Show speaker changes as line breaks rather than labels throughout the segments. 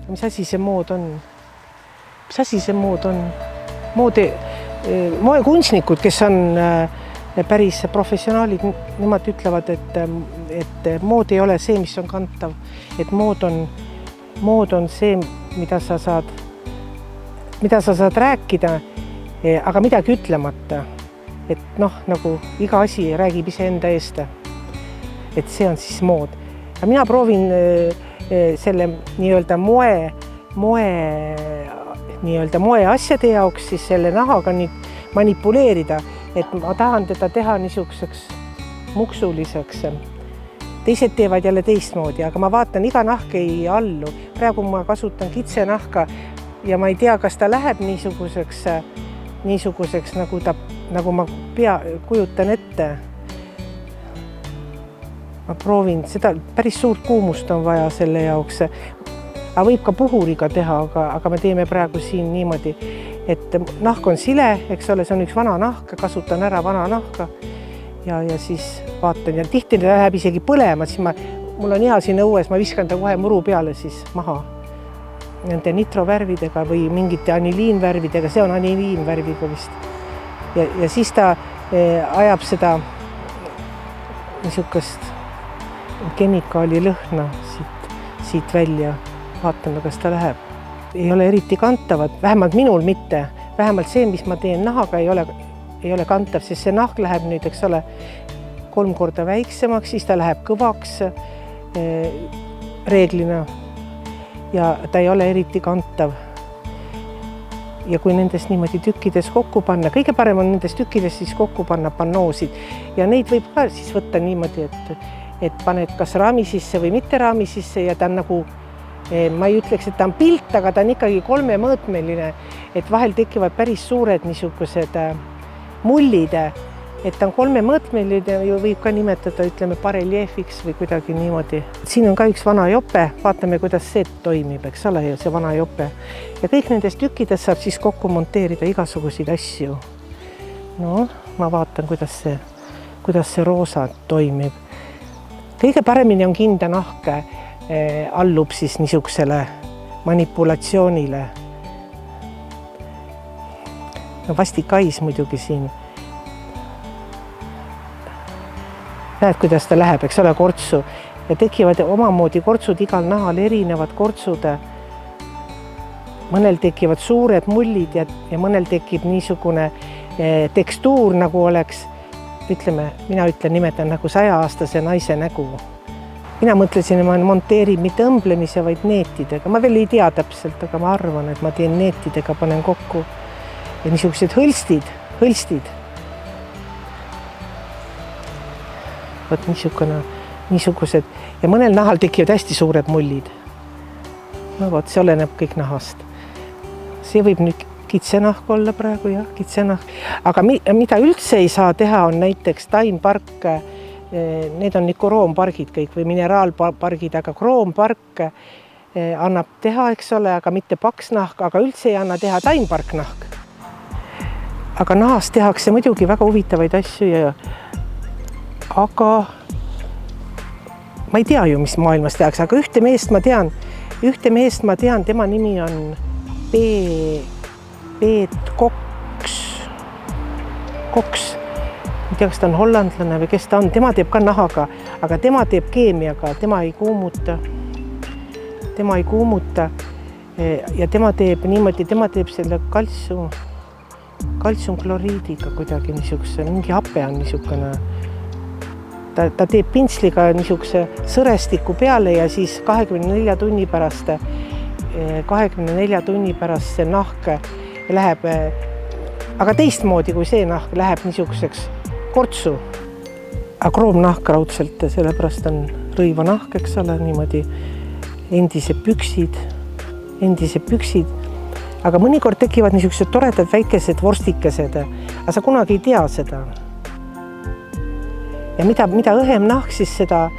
Mis asi see mood on? Mis asi see mood on? Moekunstnikud, kes on päris professionaalid, nemad ütlevad, et mood ei ole see, mis on kantav. Et mood on see, mida sa saad rääkida, aga midagi ütlemata. Et nagu iga asi räägib iseenda eest. Et see on siis mood. Ja mina proovin selle moe asjade jaoks siis selle nahaga nüüd manipuleerida, et ma tahan teda teha niisuguseks muksuliseks. Teised teevad jälle teistmoodi, aga ma vaatan, iga nahk ei allu. Praegu ma kasutan kitsenahka ja ma ei tea, kas ta läheb niisuguseks nagu ma kujutan ette. Ma proovin, seda päris suurt kuumust on vaja selle jaoks. Aga võib ka puhuriga teha, aga me teeme praegu siin niimoodi, et nahk on sile, eks ole, see on üks vana nahk, kasutan ära vana nahka ja siis vaatan ja tihti läheb isegi põlema, siis mul on hea siin õues, ma viskan ta kohe muru peale siis maha nende nitrovärvidega või mingite aniliinvärvidega, see on aniliinvärviga vist. Ja siis ta ajab seda niisugust kemikaali lõhna siit välja. Vaatame, kas ta läheb. Ei ole eriti kantavad, vähemalt minul mitte. Vähemalt see, mis ma teen nahaga, ei ole kantav, sest see nahk läheb nüüd, eks ole, 3 korda väiksemaks, siis ta läheb kõvaks reeglina ja ta ei ole eriti kantav. Ja kui nendest niimoodi tükkides kokku panna, kõige parem on nendest tükkides siis kokku panna pannoosid ja neid võib ka siis võtta niimoodi, et paned kas raami sisse või mitte raami sisse ja ta on nagu, ma ei ütleks, et ta on pilt, aga ta on ikkagi 3-mõõtmeline, et vahel tekivad päris suured niisugused mullid, et ta on 3-mõõtmeline ja võib ka nimetada, ütleme, bareljeefiks või kuidagi niimoodi. Siin on ka üks vana jope, vaatame, kuidas see toimib, eks ole, see vana jope. Ja kõik nendest tükkides saab siis kokku monteerida igasuguseid asju. No, ma vaatan, kuidas see roosa toimib. Kõige paremini on kinda nahk, allub siis niisugusele manipulatsioonile. No vastikais muidugi siin. Näed, kuidas ta läheb, eks ole, kortsu. Ja tekivad omamoodi kortsud, igal nahal erinevad kortsud. Mõnel tekivad suured mullid ja mõnel tekib niisugune tekstuur, nagu oleks, ütleme, mina nimetan nagu 100-aastase naise nägu. Mina mõtlesin, et ma monteerin mitte õmblemise, vaid neetidega. Ma veel ei tea täpselt, aga ma arvan, et ma teen neetidega, panen kokku. Ja niisugused hõlstid. Võt niisugused. Ja mõnel nahal tekivad hästi suured mullid. No võt, see oleneb kõik nahast. See võib nüüd kitsenahk olla praegu, jah, kitsenahk. Aga mida üldse ei saa teha, on näiteks taimpark. Need on kroompargid kõik või mineraalpargid, aga kroompark annab teha, eks ole, aga mitte paks nahk, aga üldse ei anna teha taimpark nahk. Aga nahast tehakse muidugi väga huvitavaid asju, aga ma ei tea ju, mis maailmas tehakse, aga ühte meest ma tean, tema nimi on Peet Koks. Ma ei tea, kas ta on hollandlane või kes ta on. Tema teeb ka nahaga, aga tema teeb keemiaga. Tema ei kuumuta ja tema teeb niimoodi, tema teeb selle kaltsiumkloriidiga kuidagi niisuguse, mingi hape on niisugune. Ta teeb pintsliga niisuguse sõrestiku peale ja siis 24 tunni pärast see nahk läheb, aga teistmoodi kui see nahk läheb niisuguseks kortsu. Aga kroomnahk raudselt, sellepärast on rõiva nahk, eks ole, niimoodi endised püksid. Aga mõnikord tekivad niisugused toredad väikesed vorstikesed, aga sa kunagi ei tea seda. Ja mida õhem nahk, siis seda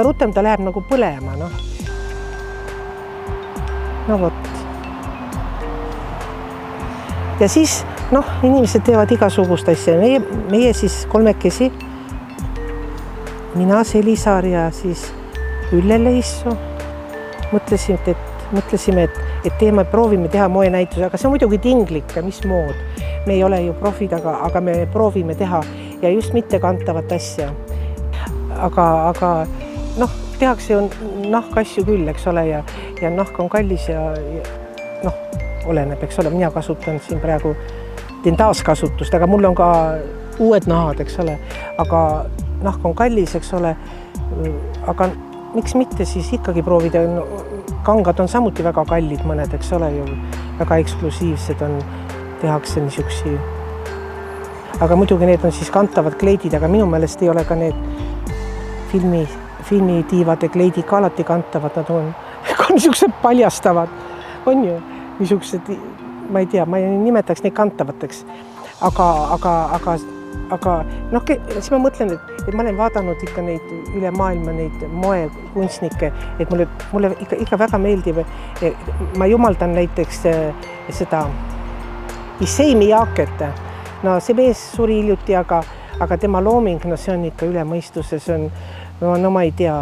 rutem ta läheb nagu põlema, noh. No vot. Ja siis, inimesed teevad igasugust asja. Meie siis 3, mina Selisaar ja siis Ülle Leissoo. Mõtlesin, et mõtlesime, et proovime teha moenäituse, aga see on muidugi tinglik, mis mood. Me ei ole ju profid, aga me proovime teha ja just mitte kantavat asja. Aga noh, tehakse ju nahkasju küll, eks ole, ja nahk on kallis ja noh, oleneb, eks ole, mina kasutan siin praegu, teen taaskasutust, aga mul on ka uued nahad, eks ole, aga nahk on kallis, eks ole, aga miks mitte siis ikkagi proovida, kangad on samuti väga kallid mõned, eks ole ju, väga eksklusiivsed on, tehakse niisugusi, aga muidugi need on siis kantavad kleidid, aga minu meelest ei ole ka need filmitiivade kleidid ka alati kantavad, nad on niisugused paljastavad, on ju, niisugused, ma ei tea, ma ei nimetaks neid kantavateks, aga noh, siis ma mõtlen, et ma olen vaadanud ikka neid üle maailma, neid moekunstnikke, et mulle ikka väga meeldib. Ma jumaldan näiteks seda Issei Miyaket. No see mees suri hiljuti, aga tema looming, no see on ikka üle mõistuse, see on, no ma ei tea,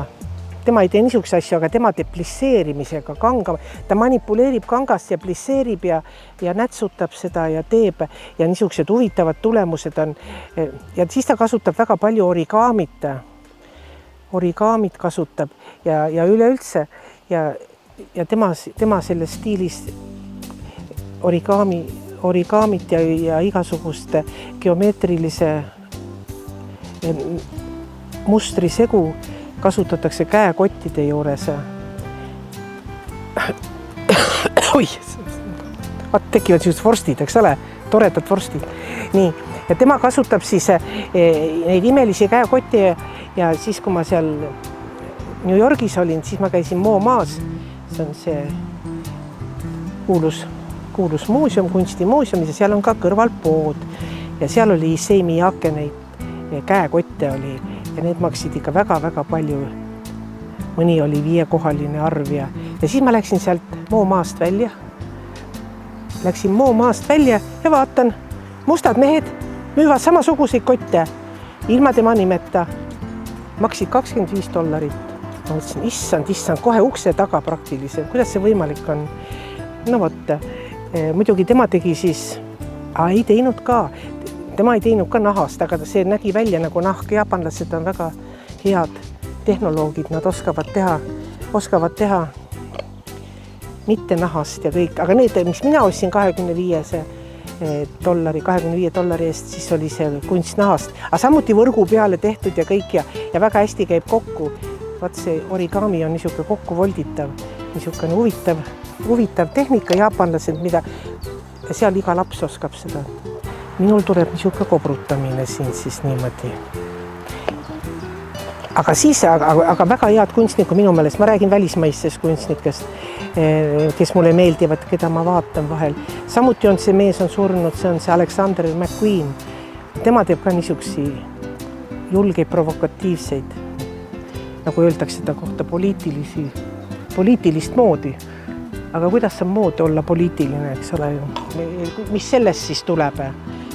tema ei tee niisuguse asju, aga tema teeb plisseerimisega kanga. Ta manipuleerib kangast ja plisseerib ja nätsutab seda ja teeb ja niisugused huvitavad tulemused on. Ja siis ta kasutab väga palju origaamit. Origaamit kasutab ja üleüldse ja tema selles stiilis origaamit ja igasugust geomeetrilise mustrisegu kasutatakse käekottide juures. Oi, tekivad sellised vorstid, eks ole, toredad vorstid. Nii, ja tema kasutab siis neid imelisi käekotti ja siis, kui ma seal New Yorgis olin, siis ma käisin MoMAs, see on see kuulus muuseum, kunstimuuseum ja seal on ka kõrval pood ja seal oli Issei Miyake neid käekotte oli. Ja need maksid ikka väga-väga palju. Mõni oli 5-kohaline arv ja siis ma läksin sealt MoMAst välja. Läksin MoMAst välja ja vaatan, mustad mehed müüvad samasuguseid kotte ilma tema nimeta. Maksid $25. Ma mõtlesin, issand, kohe ukse taga praktiliselt. Kuidas see võimalik on? No võtta. Muidugi tema tegi siis, ei teinud ka. Tema ei teinud ka nahast, aga see nägi välja nagu nahk. Jaapanlased on väga head tehnoloogid, nad oskavad teha mitte nahast ja kõik. Aga need, mis mina ostsin $25 eest, siis oli see kunst nahast. Aga samuti võrgu peale tehtud ja kõik ja väga hästi käib kokku. Vaat see origami on niisugune kokku volditav, niisugune huvitav tehnika jaapanlased, mida seal iga laps oskab seda. Minul tuleb niisugune kobrutamine siin siis niimoodi. Aga väga head kunstnikku minu meelest, ma räägin välismaistest kunstnikest, kes mulle meeldivad, keda ma vaatan vahel. Samuti on see mees on surnud, see on see Alexander McQueen. Tema teeb ka niisugusi julgeid provokatiivseid, nagu öeldakse seda kohta poliitilist moodi. Aga kuidas on mood olla poliitiline, eks ole ju? Mis sellest siis tuleb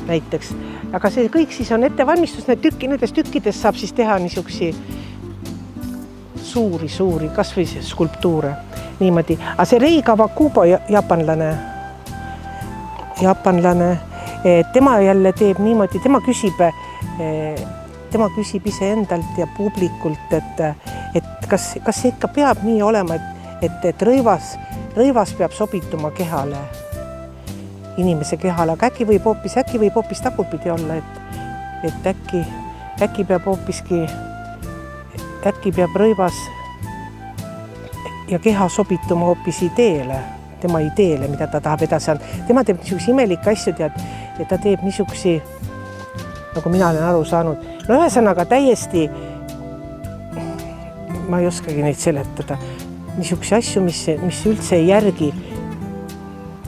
näiteks? Aga see kõik siis on ettevalmistus, nendest tükkidest saab siis teha niisugusi suuri, kas või skulptuure. Niimoodi. Aga see Rei Kawakubo jaapanlane, tema jälle teeb niimoodi, tema küsib ise endalt ja publikult, et kas see ikka peab nii olema, et rõivas peab sobituma kehale, inimese kehale, aga äkki võib hoopis tagurpidi olla, et äkki peab rõivas ja keha sobituma hoopis tema ideele, mida ta tahab edasi anda. Tema teeb niisuguse imelikke asju, et ta teeb niisugusi, nagu mina olen aru saanud, no ühesõnaga täiesti, ma ei oskagi neid seletada, niisuguse asju, mis üldse ei järgi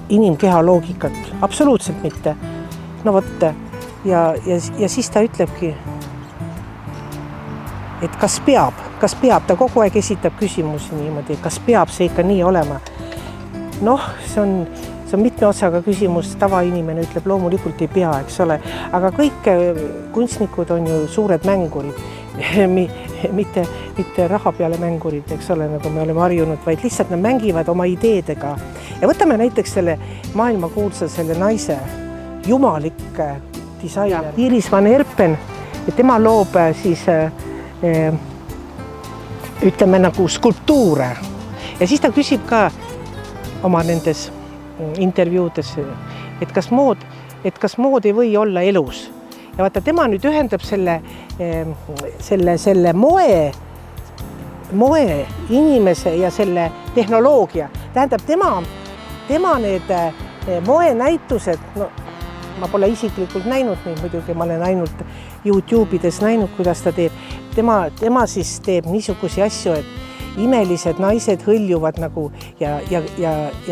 inimkeha loogikat, absoluutselt mitte. No võtta. Ja siis ta ütlebki, et kas peab, ta kogu aeg esitab küsimusi niimoodi, kas peab see ikka nii olema. Noh, see on mitme otsaga küsimus, tavainimene ütleb loomulikult ei pea, eks ole, aga kõik kunstnikud on ju suured mängurid, mitte raha peale mängurid, eks ole, nagu me oleme harjunud, vaid lihtsalt nad mängivad oma ideedega. Ja võtame näiteks selle maailmakuulsa selle naise, jumalik disainer Iris van Herpen, ja tema loob siis ütleme nagu skulptuure. Ja siis ta küsib ka oma nendes intervjuudes, et kas mood ei või olla elus. Ja vaata, tema nüüd ühendab selle moe inimese ja selle tehnoloogia. Tähendab, tema need moenäitused, no ma pole isiklikult näinud neid muidugi, ma olen ainult YouTube'ides näinud, kuidas ta teeb. Tema siis teeb niisugusi asju, et imelised naised hõljuvad nagu ja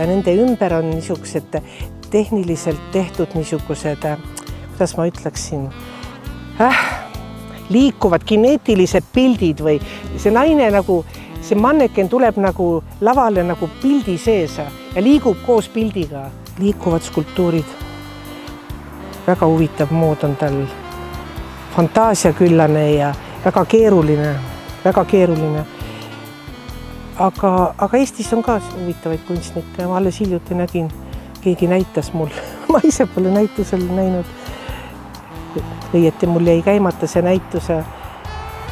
nende ümber on niisugused tehniliselt tehtud niisugused, kuidas ma ütleksin, liikuvad kineetilised pildid või see naine nagu, see manneken tuleb nagu lavale nagu pildi sees ja liigub koos pildiga. Liikuvad skulptuurid. Väga huvitav mood on tal, fantaasiaküllane ja väga keeruline. Aga Eestis on ka huvitavaid kunstnikke. Ma alles hiljuti nägin, keegi näitas mul. Ma ise pole näitusel näinud. Õieti mul jäi käimata see näituse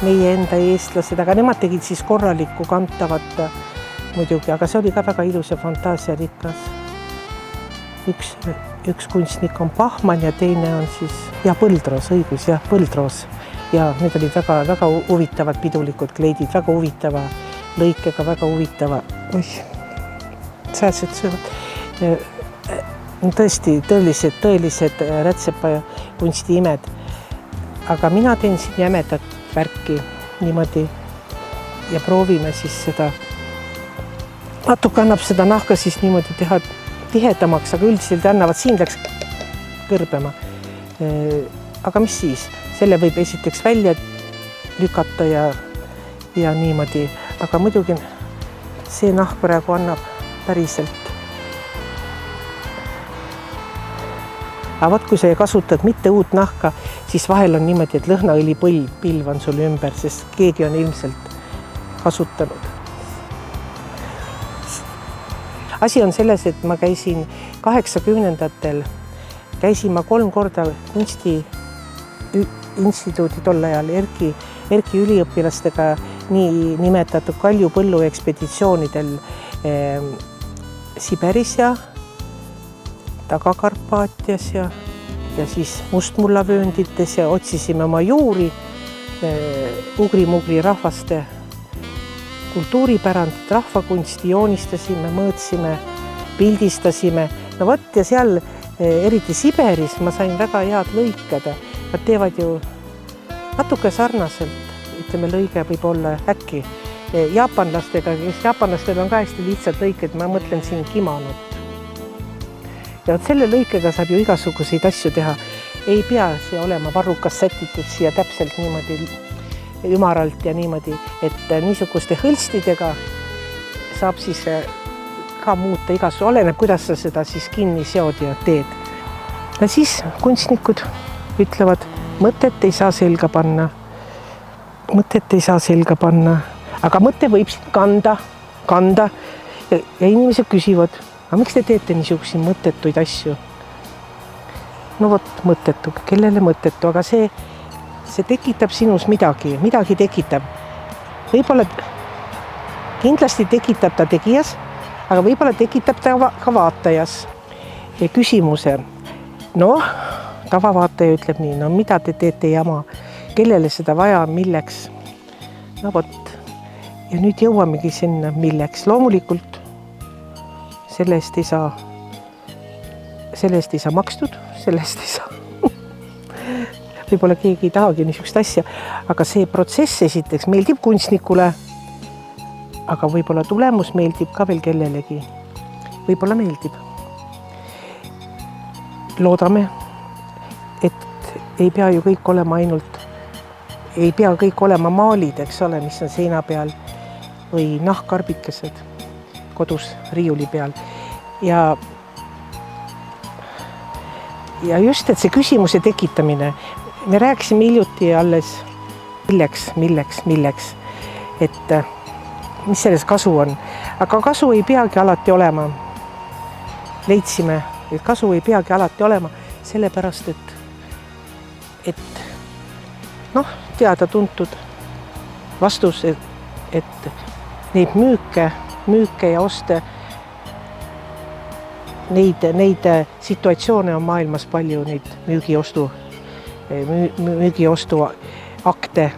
meie enda eestlased, aga nemad tegid siis korralikku kantavat muidugi, aga see oli ka väga ilus ja fantaasiarikas. Üks kunstnik on Pahman ja teine on siis Põldroos, õigus, Põldroos. Ja need olid väga huvitavad pidulikud kleidid, väga huvitava lõikega, väga huvitava. Sääsed söövad. Tõesti, tõelised rätsepa kunstiimed. Aga mina teen siin jämedat värki niimoodi ja proovime siis seda. Natuke annab seda nahka siis niimoodi teha tihedamaks, aga üldiselt annavad, siin läks kõrbema. Aga mis siis? Selle võib esiteks välja lükata ja niimoodi. Aga muidugi see nahk praegu annab päriselt. Aga võt, kui sa kasutad mitte uut nahka, siis vahel on niimoodi, et lõhnaõlipilv on sul ümber, sest keegi on ilmselt kasutanud. Asi on selles, et ma käisin 80-ndatel, käisin ma 3 korda kunsti instituudi tol ajal Erki üliõpilastega nii nimetatud Kaljupõllu ekspeditsioonidel Siberis ja Taga-Karpaatias ja siis Mustmullavööndites ja otsisime oma juuri ugri-mugri rahvaste kultuuripärandit, rahvakunsti, joonistasime, mõõtsime, pildistasime. No võt ja seal, eriti Siberis, ma sain väga head lõiked. Nad teevad ju natuke sarnaselt, ütleme, lõige võib olla äkki jaapanlastega, kes jaapanlastel on ka hästi lihtsalt lõiked, ma mõtlen siin kimonot. Ja selle lõikega saab ju igasuguseid asju teha. Ei pea siia olema varrukas sätitud siia täpselt niimoodi ümaralt ja niimoodi, et niisuguste hõlstidega saab siis ka muuta igasu, oleneb, kuidas sa seda siis kinni seod ja teed. Ja siis kunstnikud ütlevad, mõtet ei saa selga panna, aga mõte võib siin kanda ja inimesed küsivad, aga miks te teete niisuguseid mõttetuid asju? No vot, mõttetu, kellele mõttetu, aga see tekitab sinus midagi tekitab. Võib-olla kindlasti tekitab ta tegijas, aga võib-olla tekitab ta ka vaatajas. Ja küsimuse, tavavaataja ütleb nii, mida te teete jama, kellele seda vaja, milleks? No vot, ja nüüd jõuamegi sinna, milleks. Loomulikult selle eest ei saa makstud, sellest ei saa. Võib-olla keegi ei tahagi niisugust asja, aga see protsess esiteks meeldib kunstnikule, aga võib-olla tulemus meeldib ka veel kellelegi. Võib-olla meeldib. Loodame, et ei pea ju kõik olema ei pea kõik olema maalid, eks ole, mis on seina peal või nahkkarbikesed kodus riiuli peal. Ja just, et see küsimuse tekitamine, me rääkisime hiljuti alles milleks, et mis selles kasu on. Aga kasu ei peagi alati olema. Leidsime, et kasu ei peagi alati olema, sellepärast, et teada-tuntud vastus, et neid müüke ja oste, neid situatsioone on maailmas palju, neid müügiostu akte,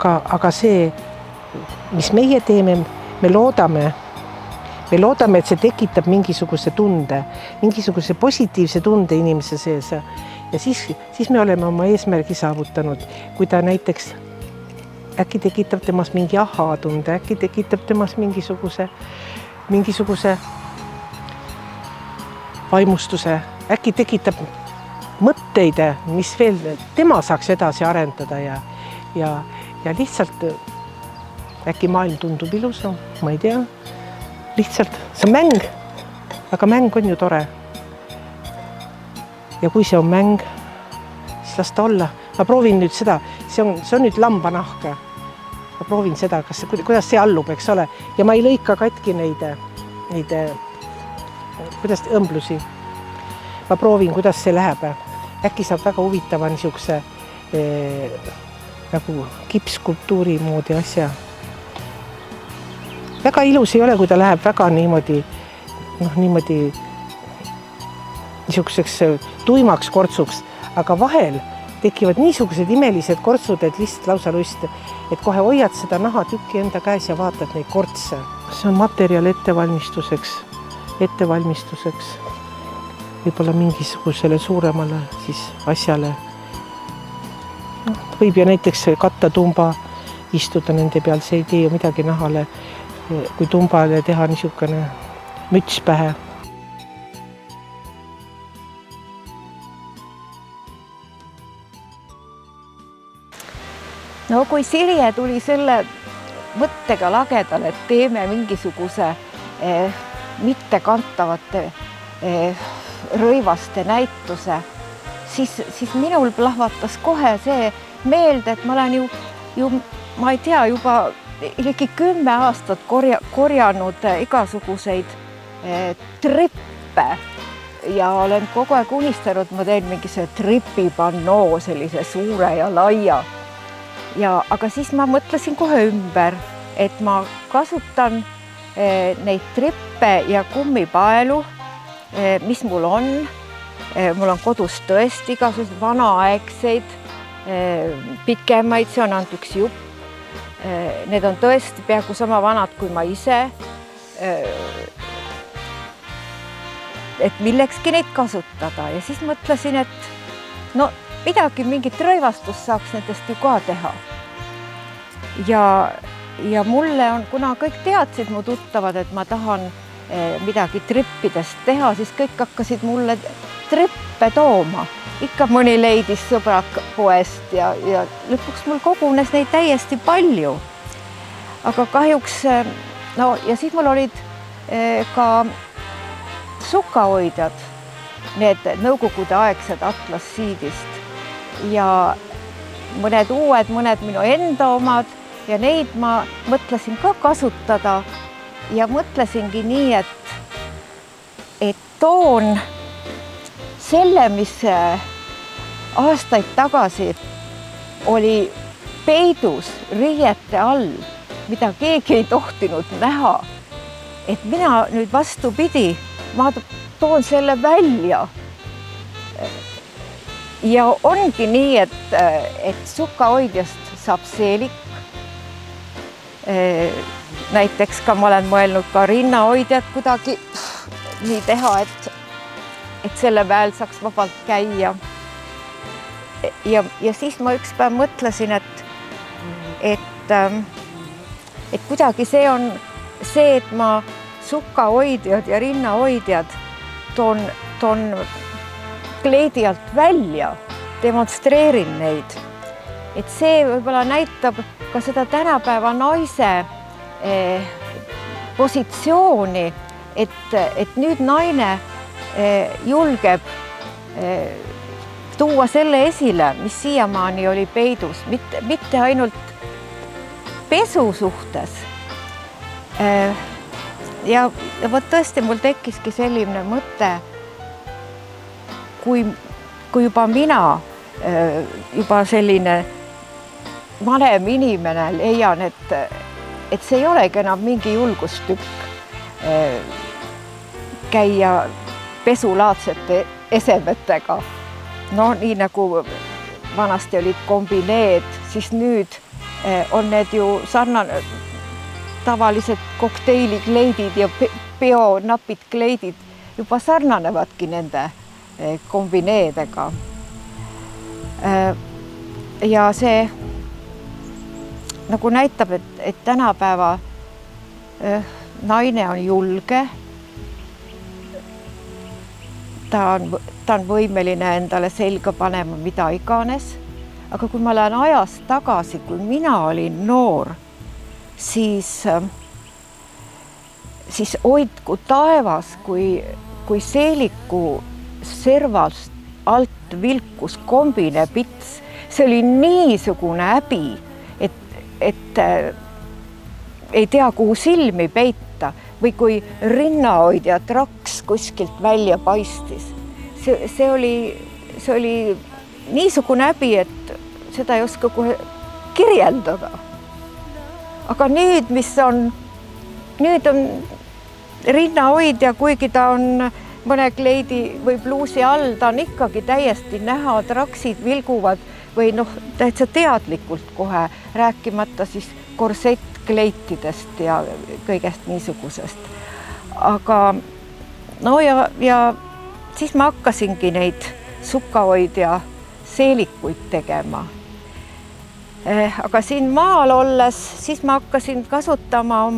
aga see, mis meie teeme, me loodame, et see tekitab mingisuguse positiivse tunde inimese sees ja siis me oleme oma eesmärgi saavutanud. Kui ta näiteks äkki tekitab temas mingi ahaa-tunde, äkki tekitab temas mingisuguse vaimustuse, äkki tekitab mõtteid, mis veel tema saaks edasi arendada ja lihtsalt äkki maailm tundub ilusam, ma ei tea. Lihtsalt, see on mäng, aga mäng on ju tore. Ja kui see on mäng, siis las ta olla. Ma proovin nüüd seda, see on nüüd lambanahk. Ma proovin seda, kuidas see allub, eks ole. Ja ma ei lõika katki neid kuidas õmblusi. Ma proovin, kuidas see läheb. Äkki saab väga huvitava niisuguse nagu kipskulptuuri moodi asja. Väga ilus ei ole, kui ta läheb väga niimoodi niisuguseks tuimaks kortsuks, aga vahel tekivad niisugused imelised kortsud, et lihtsalt lausa lust, et kohe hoiad seda nahatükki enda käes ja vaatad neid kortse. See on materjal ettevalmistuseks, võib-olla mingisugusele suuremale siis asjale. Võib ju näiteks kattatumba istuda nende peal, see ei tee ju midagi nahale, kui tumbale teha niisugune müts pähe.
No kui Sirje tuli selle mõttega lagedale, et teeme mingisuguse mittekantavate rõivaste näituse, siis minul plahvatas kohe see meelde, et ma olen ju ma ei tea, juba ligi 10 aastat korjanud igasuguseid trippe ja olen kogu aeg unistanud, ma teen mingi see tripipannoo sellise suure ja laia. Aga siis ma mõtlesin kohe ümber, et ma kasutan neid trippe ja kummipaelu, mis mul on. Mul on kodus tõesti igasuguseid vanaaegseid, pikemaid, see on ainult üks jupp. Need on tõesti peaaegu sama vanad kui ma ise. Et millekski neid kasutada ja siis mõtlesin, et midagi, mingit rõivastust saaks nendest ju ka teha. Ja mulle on, kuna kõik teadsid mu tuttavad, et ma tahan midagi trippidest teha, siis kõik hakkasid mulle trippe tooma. Ikka mõni leidis sõbrak poest ja lõpuks mul kogunes neid täiesti palju. Aga kahjuks, ja siis mul olid ka sukahoidjad, need nõukogude aegsed atlassiidist ja mõned uued, mõned minu enda omad ja neid ma mõtlesin ka kasutada ja mõtlesingi nii, et toon selle, mis aastaid tagasi oli peidus riiete all, mida keegi ei tohtinud näha. Et mina nüüd vastupidi, ma toon selle välja. Ja ongi nii, et sukahoidjast saab seelik. Näiteks ka ma olen mõelnud ka rinnahoidjad kuidagi nii teha, et selle väel saaks vabalt käia. Ja siis ma üks päev mõtlesin, et kuidagi see on see, et ma sukahoidjad ja rinnahoidjad toon kleidi alt välja, demonstreerin neid. Et see võib-olla näitab ka seda tänapäeva naise positsiooni, et nüüd naine julgeb tuua selle esile, mis siiamaani oli peidus, mitte ainult pesu suhtes. Ja vot tõesti mul tekkiski selline mõte, kui juba mina, juba selline vanem inimene leian, et see ei olegi enam mingi julgustükk käia pesulaadsete esemetega. No nii nagu vanasti olid kombineed, siis nüüd on need ju tavalised kokteilikleidid ja bionapid kleidid juba sarnanevadki nende kombineedega. Ja see nagu näitab, et tänapäeva naine on julge. Ta on võimeline endale selga panema mida iganes. Aga kui ma lähen ajas tagasi, kui mina olin noor, siis hoidku taevas, kui seeliku servast alt vilkus kombinepits. See oli niisugune häbi, et ei tea, kuhu silmi peita või kui rinnahoidja traks kuskilt välja paistis. See oli niisugune häbi, et seda ei oska kohe kirjeldada. Aga nüüd, nüüd on rinnahoidja, kuigi ta on mõne kleidi või pluusi all, ta on ikkagi täiesti näha, traksid vilguvad või täitsa teadlikult kohe, rääkimata siis korsettkleitidest ja kõigest niisugusest. Aga ja siis ma hakkasingi neid sukkahoidja seelikuid tegema. Aga siin maal olles, siis ma hakkasin kasutama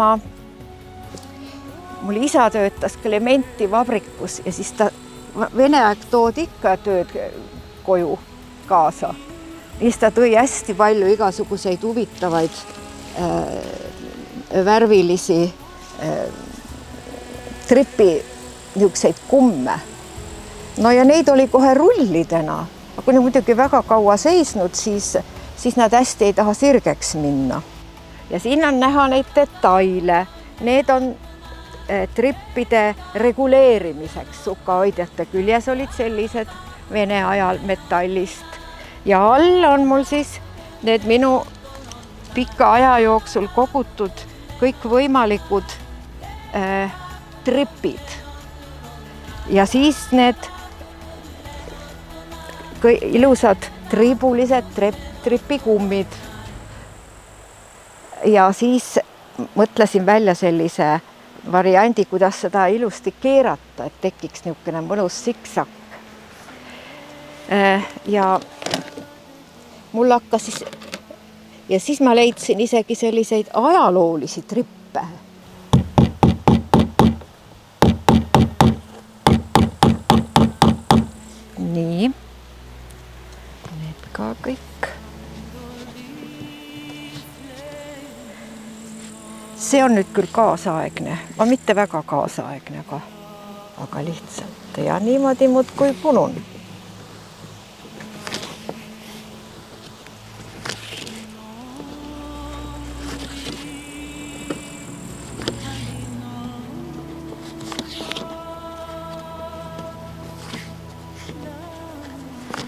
mul isa töötas Clementi vabrikus ja siis ta Vene aeg toodi ikka tööd koju kaasa. Siis ta tõi hästi palju igasuguseid huvitavaid värvilisi tripi niisuguseid kumme. No ja neid oli kohe rullidena, aga kui ne muidugi väga kaua seisnud, siis nad hästi ei taha sirgeks minna. Ja siin on näha neid detaile. Need on trippide reguleerimiseks. Sukkahoidjate küljes olid sellised Vene ajal metallist. Ja all on mul siis need minu pika aja jooksul kogutud kõikvõimalikud tripid. Ja siis need ilusad triibulised tripikummid. Ja siis mõtlesin välja sellise variandi, kuidas seda ilusti keerata, et tekiks niisugune mõnus siksak. Ja mul hakkas siis ma leidsin isegi selliseid ajaloolisi trippe. Nii. Need ka kõik. See on nüüd küll kaasaegne, aga mitte väga kaasaegne, aga lihtsalt ja niimoodi muudkui punun.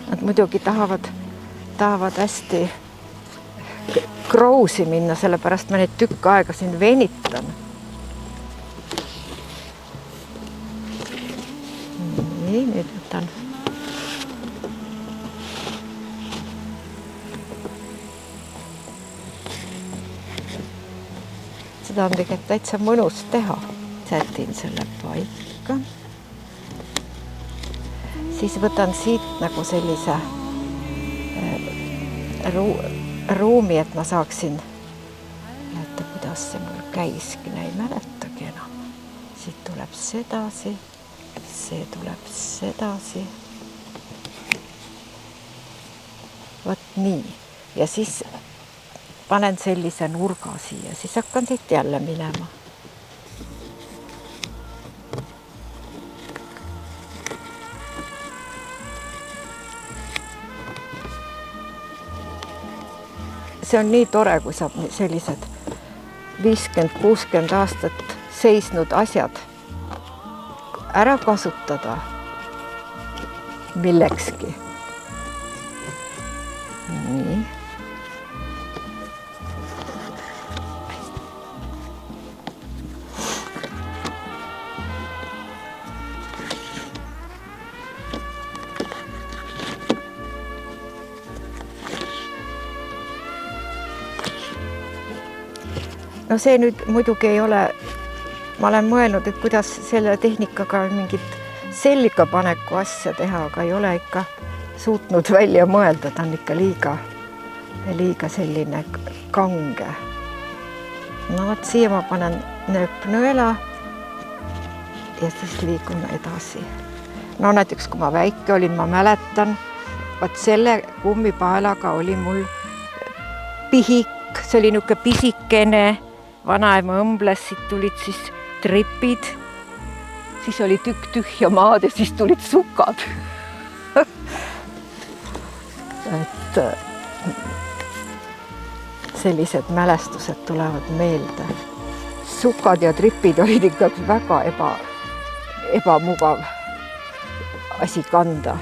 Nad muidugi tahavad hästi krousi minna, sellepärast ma neid tükk aega siin venitan. Nii, nüüd võtan. Seda on tegelikult täitsa mõnus teha. Sätin selle paika. Siis võtan siit nagu sellise ruumi, et ma saaksin, kuidas see mul käiski, ei mäletagi enam. Siit tuleb sedasi, see tuleb sedasi. Võt nii. Ja siis panen sellise nurga siia, siis hakkan siit jälle minema. see on nii tore, kui saab sellised 50-60 aastat seisnud asjad ära kasutada millekski. Nii. No see nüüd muidugi ei ole, ma olen mõelnud, et kuidas selle tehnikaga mingit selga paneku asja teha, aga ei ole ikka suutnud välja mõelda, ta on ikka liiga selline kange. No vot, siia ma panen nööpnõela ja siis liigun edasi. No näiteks, kui ma väike olin, ma mäletan, vaat selle kummipaelaga oli mul pihik, see oli niisugune pisikene, vanaema õmbles, siit tulid siis tripid, siis oli tükk tühja maad ja siis tulid sukad. Et sellised mälestused tulevad meelde. Sukad ja tripid olid ikka väga ebamugav asi kanda.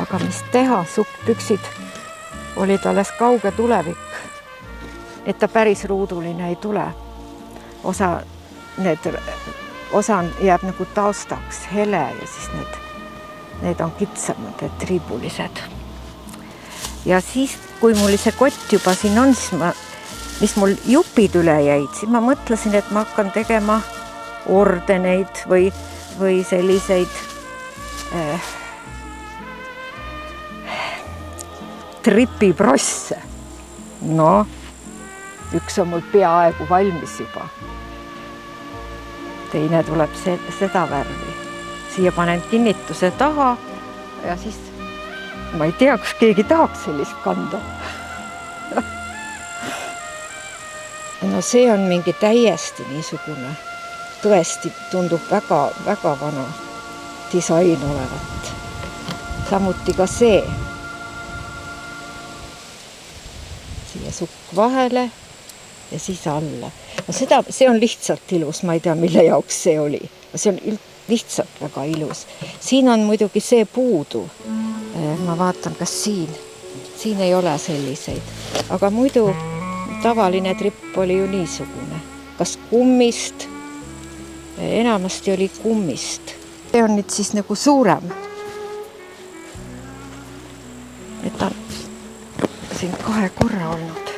Aga mis teha, sukkpüksid olid alles kauge tulevik, et ta päris ruuduline ei tule. Osa jääb nagu taustaks hele ja siis need on kitsamad, et triibulised. Ja siis, kui mul see kott juba siin on, mis mul jupid üle jäid, siis ma mõtlesin, et ma hakkan tegema ordeneid või selliseid tripiprosse. No, üks on mul peaaegu valmis juba. Teine tuleb seda värvi. Siia panen kinnituse taha ja siis ma ei tea, kas keegi tahaks sellist kanda. No see on mingi täiesti niisugune, tõesti tundub väga vana disain olevat. Samuti ka see. Siia sukk vahele ja siis alla. No see on lihtsalt ilus, ma ei tea, mille jaoks see oli. See on lihtsalt väga ilus. Siin on muidugi see puudu. Ma vaatan, kas siin ei ole selliseid. Aga muidu tavaline tripp oli ju niisugune. Kas kummist? Enamasti oli kummist. See on nüüd siis nagu suurem. Et on siin 2 korra olnud.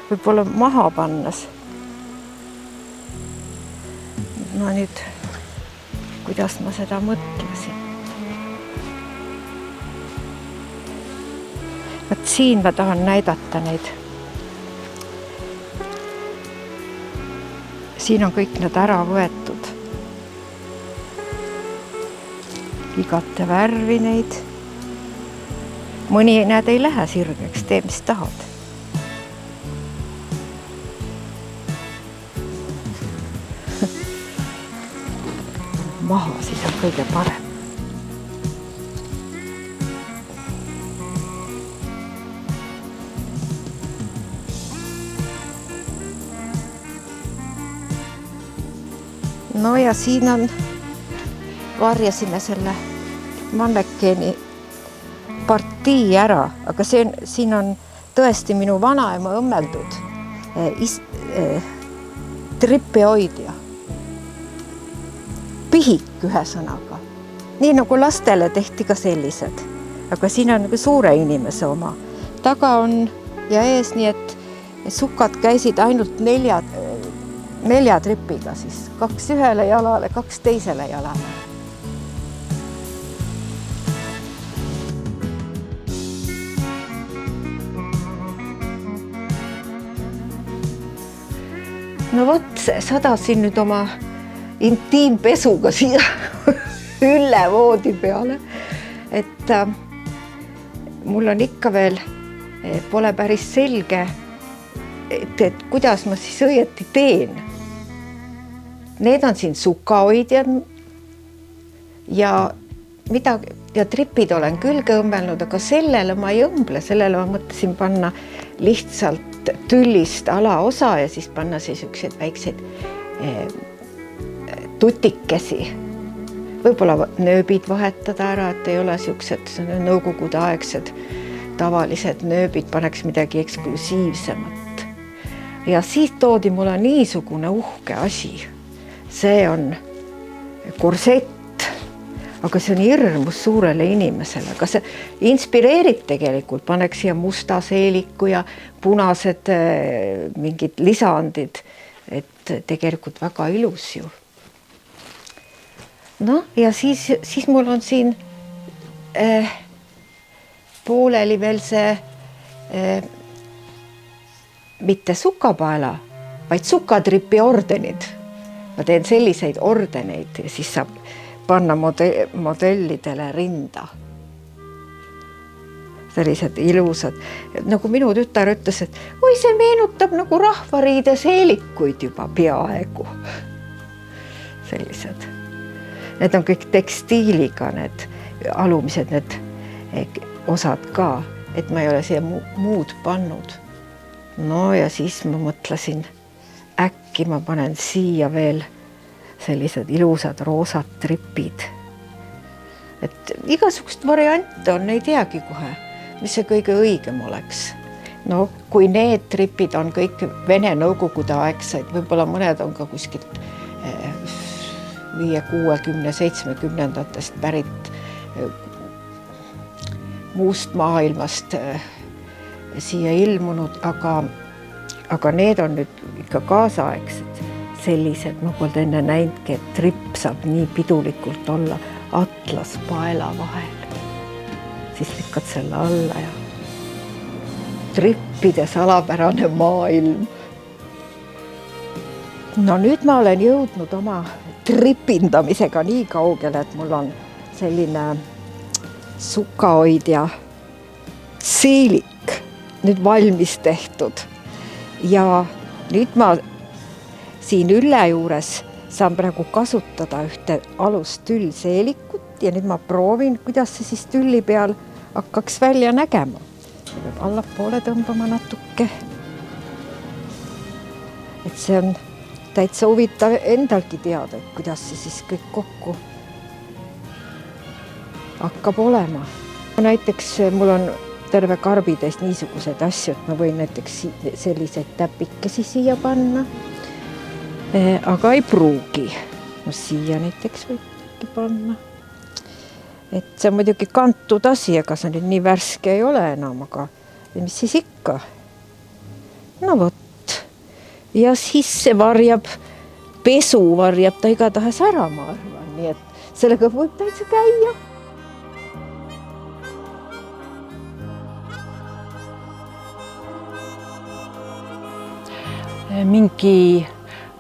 Võib-olla maha pannas. No nüüd, kuidas ma seda mõtlesin. Vaat siin ma tahan näidata neid. Siin on kõik need ära võetud. Igate värvi neid. Mõni need ei lähe sirgeks, tee mis tahad. Maha siis on kõige parem. No ja siin on, varjasime selle mannekeeni partii ära, aga siin on tõesti minu vanaema õmmeldud tripihoidja. Pihik ühesõnaga. Nii nagu lastele tehti ka sellised, aga siin on nagu suure inimese oma. Taga on ja ees, nii et sukad käisid ainult 4 tripiga siis. 2 ühele jalale, 2 teisele jalale. No vot, sadasin nüüd oma intiimpesuga siia üllevoodi peale, et mul on ikka veel, pole päris selge, et kuidas ma siis õieti teen. Need on siin sukahoidjad ja mida ja tripid olen külge õmbelnud, aga sellele ma ei õmble, sellele ma mõtlesin panna lihtsalt tüllist alaosa ja siis panna selliseid väikseid tutikesi. Võib-olla nööbid vahetada ära, et ei ole siuksed nõukogude aegsed tavalised nööbid, paneks midagi eksklusiivsemat. Ja siis toodi mulle niisugune uhke asi. See on korsett, aga see on hirmus suurele inimesele, aga see inspireerib tegelikult, paneks siia musta seeliku ja punased mingid lisandid, et tegelikult väga ilus ju. No ja siis mul on siin pooleli veel see mitte sukapaela, vaid sukatripi ordenid. Ma teen selliseid ordeneid ja siis saab panna modellidele rinda. Sellised ilusad. Nagu minu tütar ütles, et oi, see meenutab nagu rahvariide seelikuid juba peaaegu. Sellised. Need on kõik tekstiiliga, need alumised, need osad ka, et ma ei ole siia muud pannud. No ja siis ma mõtlesin, äkki ma panen siia veel sellised ilusad roosad tripid. Et igasugust variante on, ei teagi kohe, mis see kõige õigem oleks. No kui need tripid on kõik Vene nõukogude aegsaid, võib-olla mõned on ka kuskilt 60, 70 pärit muust maailmast siia ilmunud, aga need on nüüd ikka kaasaegsed sellised, ma polnud enne näinudki, et tripp saab nii pidulikult olla atlaspaela vahel. Siis lükkad selle alla ja trippide salapärane maailm. No nüüd ma olen jõudnud oma tripindamisega nii kaugele, et mul on selline sukahoidja seelik nüüd valmis tehtud ja nüüd ma siin ülle juures saan praegu kasutada ühte alustüllseelikut ja nüüd ma proovin, kuidas see siis tülli peal hakkaks välja nägema. Peab allapoole tõmbama natuke. Et see on täitsa huvitav endalgi teada, et kuidas see siis kõik kokku hakkab olema. Näiteks mul on terve karbitäis niisugused asju, et ma võin näiteks selliseid täpikesi siia panna, aga ei pruugi. No siia näiteks võib panna. Et see on muidugi kantud asi, aga see nüüd nii värske ei ole enam, aga mis siis ikka? No vot. Ja siis see pesu varjab ta igatahes ära, ma arvan, nii et sellega võib täitsa käia.
Mingi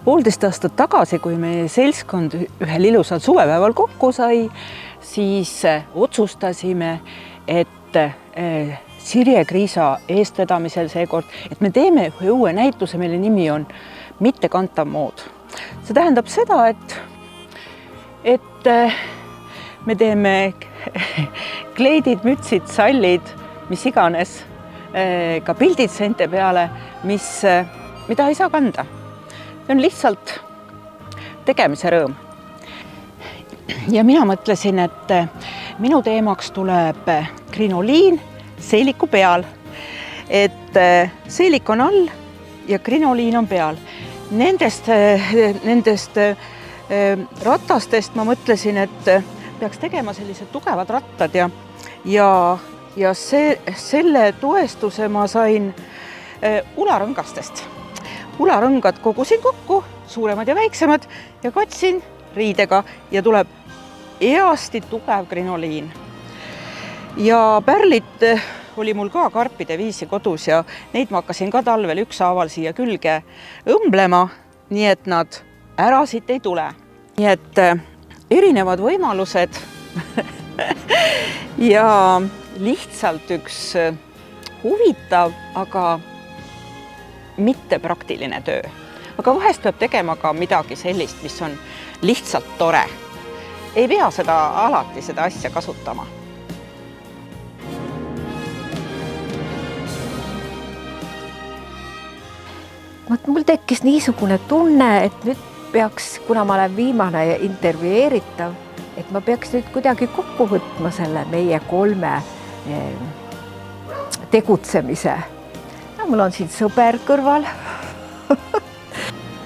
1,5 aastat tagasi, kui meie seltskond ühel ilusal suvepäeval kokku sai, siis otsustasime, et Sirje Kriisa eestvedamisel seekord, et me teeme ühe uue näituse, mille nimi on Mittekantav mood. See tähendab seda, et me teeme kleidid, mütsid, sallid, mis iganes, ka pildid seinte peale, mida ei saa kanda. See on lihtsalt tegemise rõõm. Ja mina mõtlesin, et minu teemaks tuleb krinoliin seeliku peal. Et seelik on all ja krinoliin on peal. Nendest ratastest ma mõtlesin, et peaks tegema sellised tugevad rattad ja selle toestuse ma sain ularõngastest. Ularõngad kogusin kokku, suuremad ja väiksemad ja katsin riidega ja tuleb easti tugev krinoliin. Ja pärlit oli mul ka karpide viisi kodus ja neid ma hakkasin ka talvel ükshaaval siia külge õmblema, nii et nad ära siit ei tule. Nii et erinevad võimalused ja lihtsalt üks huvitav, aga mitte praktiline töö. Aga vahest peab tegema ka midagi sellist, mis on lihtsalt tore. Ei pea alati seda asja kasutama.
mul tekkis niisugune tunne, et nüüd peaks, kuna ma olen viimane intervjueeritav, et ma peaks nüüd kuidagi kokku võtma selle meie 3 tegutsemise. Mul on siin sõber kõrval.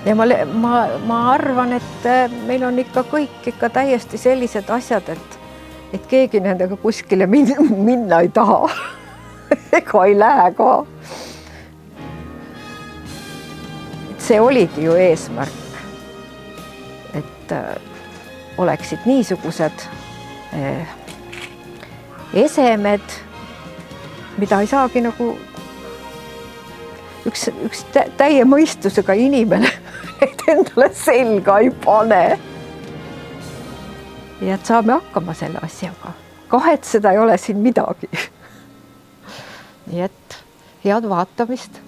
Ja ma arvan, et meil on ikka kõik ikka täiesti sellised asjad, et keegi nendega kuskile minna ei taha. Ega ei lähe ka. See oligi ju eesmärk, et oleksid niisugused esemed, mida ei saagi nagu üks täie mõistusega inimene et endale selga ei pane. Ja et saame hakkama selle asjaga. Kahetseda ei ole siin midagi. Nii et head vaatamist.